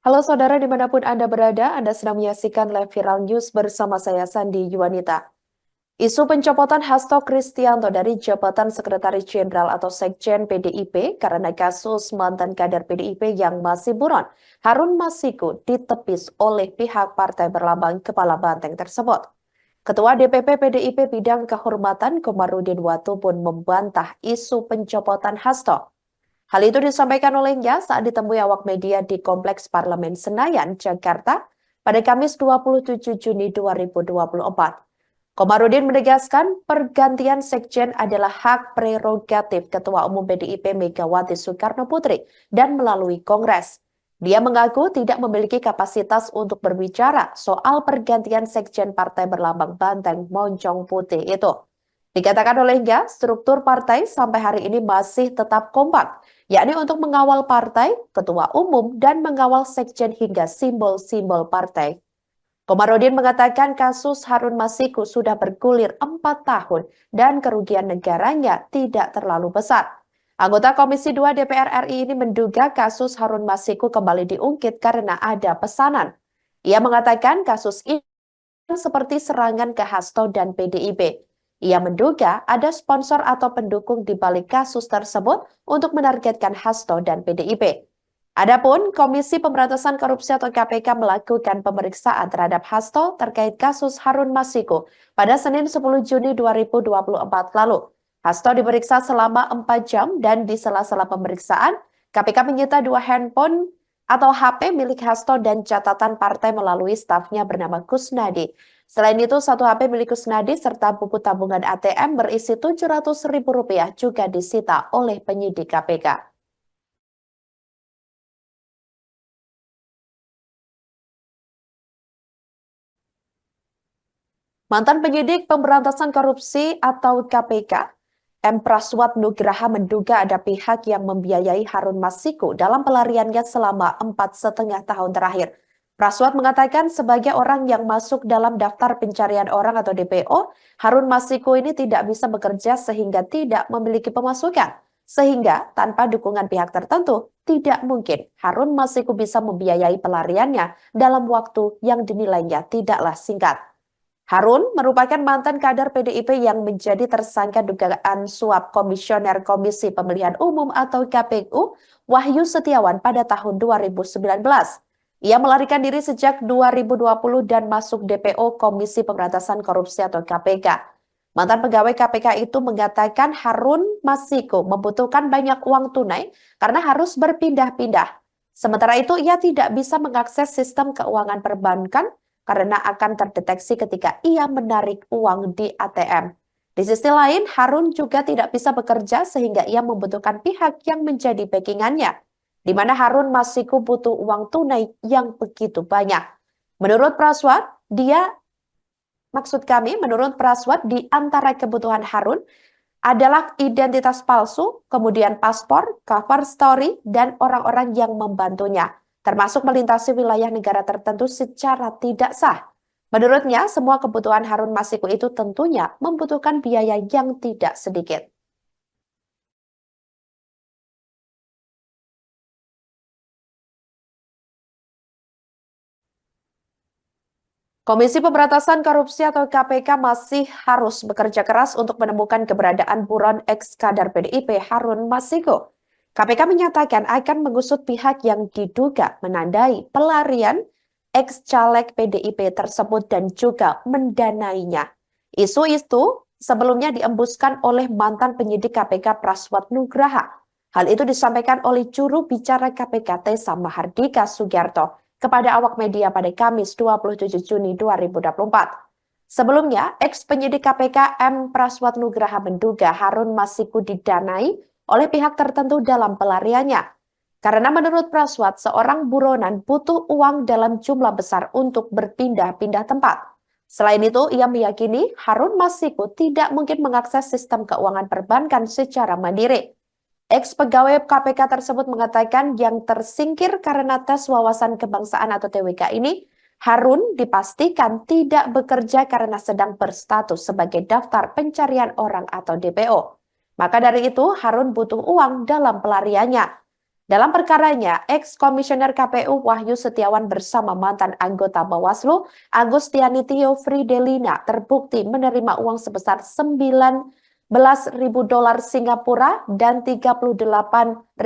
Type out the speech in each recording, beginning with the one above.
Halo saudara dimanapun Anda berada, Anda sedang menyaksikan live viral news bersama saya Sandi Yuwanita. Isu pencopotan Hasto Kristianto dari jabatan Sekretaris Jenderal atau Sekjen PDIP karena kasus mantan kader PDIP yang masih buron, Harun Masiku ditepis oleh pihak partai berlambang Kepala Banteng tersebut. Ketua DPP PDIP Bidang Kehormatan Komarudin Watu pun membantah isu pencopotan Hasto. Hal itu disampaikan olehnya saat ditemui awak media di Kompleks Parlemen Senayan, Jakarta pada Kamis 27 Juni 2024. Komarudin menegaskan pergantian sekjen adalah hak prerogatif Ketua Umum PDIP Megawati Soekarno Putri dan melalui Kongres. Dia mengaku tidak memiliki kapasitas untuk berbicara soal pergantian sekjen Partai Berlambang Banteng Moncong Putih itu. Dikatakan olehnya, struktur partai sampai hari ini masih tetap kompak, yakni untuk mengawal partai, ketua umum, dan mengawal sekjen hingga simbol-simbol partai. Komarudin mengatakan kasus Harun Masiku sudah bergulir 4 tahun dan kerugian negaranya tidak terlalu besar. Anggota Komisi 2 DPR RI ini menduga kasus Harun Masiku kembali diungkit karena ada pesanan. Ia mengatakan kasus ini seperti serangan ke Hasto dan PDIP. Ia menduga ada sponsor atau pendukung di balik kasus tersebut untuk menargetkan Hasto dan PDIP. Adapun Komisi Pemberantasan Korupsi atau KPK melakukan pemeriksaan terhadap Hasto terkait kasus Harun Masiku pada Senin 10 Juni 2024 lalu. Hasto diperiksa selama 4 jam dan di sela-sela pemeriksaan, KPK menyita 2 handphone atau HP milik Hasto dan catatan partai melalui stafnya bernama Kusnadi. Selain itu, 1 HP milik Kusnadi serta buku tabungan ATM berisi Rp700.000 juga disita oleh penyidik KPK. Mantan penyidik pemberantasan korupsi atau KPK, M. Praswat Nugraha menduga ada pihak yang membiayai Harun Masiku dalam pelariannya selama 4,5 tahun terakhir. Praswat mengatakan sebagai orang yang masuk dalam daftar pencarian orang atau DPO, Harun Masiku ini tidak bisa bekerja sehingga tidak memiliki pemasukan. Sehingga tanpa dukungan pihak tertentu, tidak mungkin Harun Masiku bisa membiayai pelariannya dalam waktu yang dinilainya tidaklah singkat. Harun merupakan mantan kader PDIP yang menjadi tersangka dugaan suap Komisioner Komisi Pemilihan Umum atau KPU Wahyu Setiawan pada tahun 2019. Ia melarikan diri sejak 2020 dan masuk DPO Komisi Pemberantasan Korupsi atau KPK. Mantan pegawai KPK itu mengatakan Harun Masiku membutuhkan banyak uang tunai karena harus berpindah-pindah. Sementara itu, ia tidak bisa mengakses sistem keuangan perbankan karena akan terdeteksi ketika ia menarik uang di ATM. Di sisi lain, Harun juga tidak bisa bekerja sehingga ia membutuhkan pihak yang menjadi backingannya, di mana Harun masih butuh uang tunai yang begitu banyak. Menurut Praswat, menurut Praswat di antara kebutuhan Harun adalah identitas palsu, kemudian paspor, cover story, dan orang-orang yang membantunya, termasuk melintasi wilayah negara tertentu secara tidak sah. Menurutnya, semua kebutuhan Harun Masiku itu tentunya membutuhkan biaya yang tidak sedikit. Komisi Pemberantasan Korupsi atau KPK masih harus bekerja keras untuk menemukan keberadaan buron ex-kadar PDIP Harun Masiku. KPK menyatakan akan mengusut pihak yang diduga menandai pelarian ex-caleg PDIP tersebut dan juga mendanainya. Isu itu sebelumnya diembuskan oleh mantan penyidik KPK Praswat Nugraha. Hal itu disampaikan oleh juru bicara KPK Tessa Mahardika Sugiarto kepada awak media pada Kamis 27 Juni 2024. Sebelumnya, ex-penyidik KPK M. Praswat Nugraha menduga Harun Masiku didanai oleh pihak tertentu dalam pelariannya. Karena menurut Praswat, seorang buronan butuh uang dalam jumlah besar untuk berpindah-pindah tempat. Selain itu, ia meyakini Harun Masiku tidak mungkin mengakses sistem keuangan perbankan secara mandiri. Ex-pegawai KPK tersebut mengatakan yang tersingkir karena tes wawasan kebangsaan atau TWK ini, Harun dipastikan tidak bekerja karena sedang berstatus sebagai daftar pencarian orang atau DPO. Maka dari itu, Harun butuh uang dalam pelariannya. Dalam perkaranya, ex-komisioner KPU Wahyu Setiawan bersama mantan anggota Bawaslu Agustiani Tio Fridelina terbukti menerima uang sebesar $19.000 Singapura dan $38.350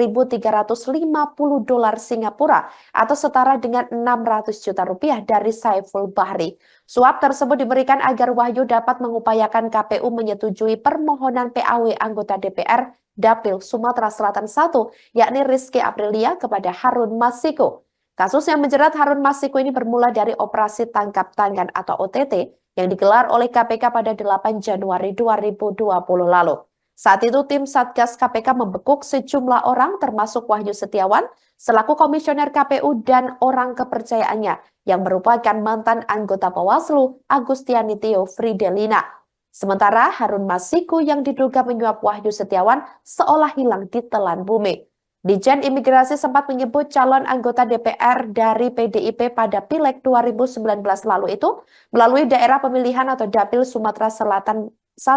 Singapura atau setara dengan 600 juta rupiah dari Saiful Bahri. Suap tersebut diberikan agar Wahyu dapat mengupayakan KPU menyetujui permohonan PAW anggota DPR Dapil Sumatera Selatan I, yakni Rizky Aprilia kepada Harun Masiku. Kasus yang menjerat Harun Masiku ini bermula dari operasi tangkap tangan atau OTT yang digelar oleh KPK pada 8 Januari 2020 lalu. Saat itu tim Satgas KPK membekuk sejumlah orang termasuk Wahyu Setiawan selaku komisioner KPU dan orang kepercayaannya yang merupakan mantan anggota Bawaslu Agustiani Tio Fridelina. Sementara Harun Masiku yang diduga menyuap Wahyu Setiawan seolah hilang di telan bumi. Dijen Imigrasi sempat menyebut calon anggota DPR dari PDIP pada Pileg 2019 lalu itu melalui daerah pemilihan atau Dapil Sumatera Selatan I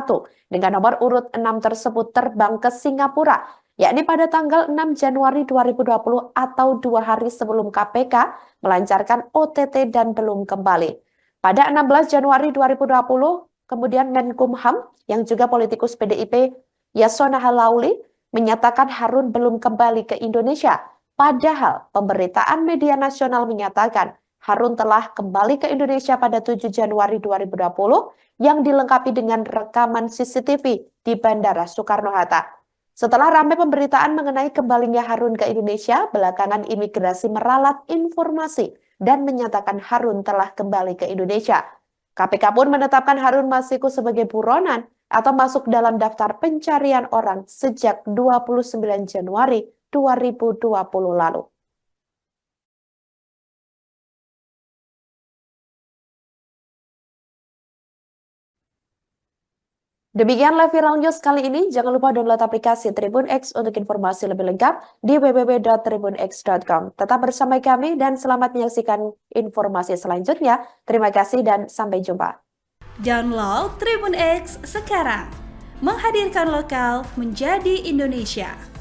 dengan nomor urut 6 tersebut terbang ke Singapura, yakni pada tanggal 6 Januari 2020 atau 2 hari sebelum KPK melancarkan OTT dan belum kembali. Pada 16 Januari 2020, kemudian Menkumham yang juga politikus PDIP Yasona Halauli menyatakan Harun belum kembali ke Indonesia. Padahal pemberitaan media nasional menyatakan Harun telah kembali ke Indonesia pada 7 Januari 2020 yang dilengkapi dengan rekaman CCTV di Bandara Soekarno-Hatta. Setelah ramai pemberitaan mengenai kembalinya Harun ke Indonesia, belakangan imigrasi meralat informasi dan menyatakan Harun telah kembali ke Indonesia. KPK pun menetapkan Harun Masiku sebagai buronan atau masuk dalam daftar pencarian orang sejak 29 Januari 2020 lalu. Demikian live viral news kali ini. Jangan lupa download aplikasi Tribun X untuk informasi lebih lengkap di www.tribunx.com. Tetap bersama kami dan selamat menyaksikan informasi selanjutnya. Terima kasih dan sampai jumpa. Download Tribun X sekarang. Menghadirkan lokal menjadi Indonesia.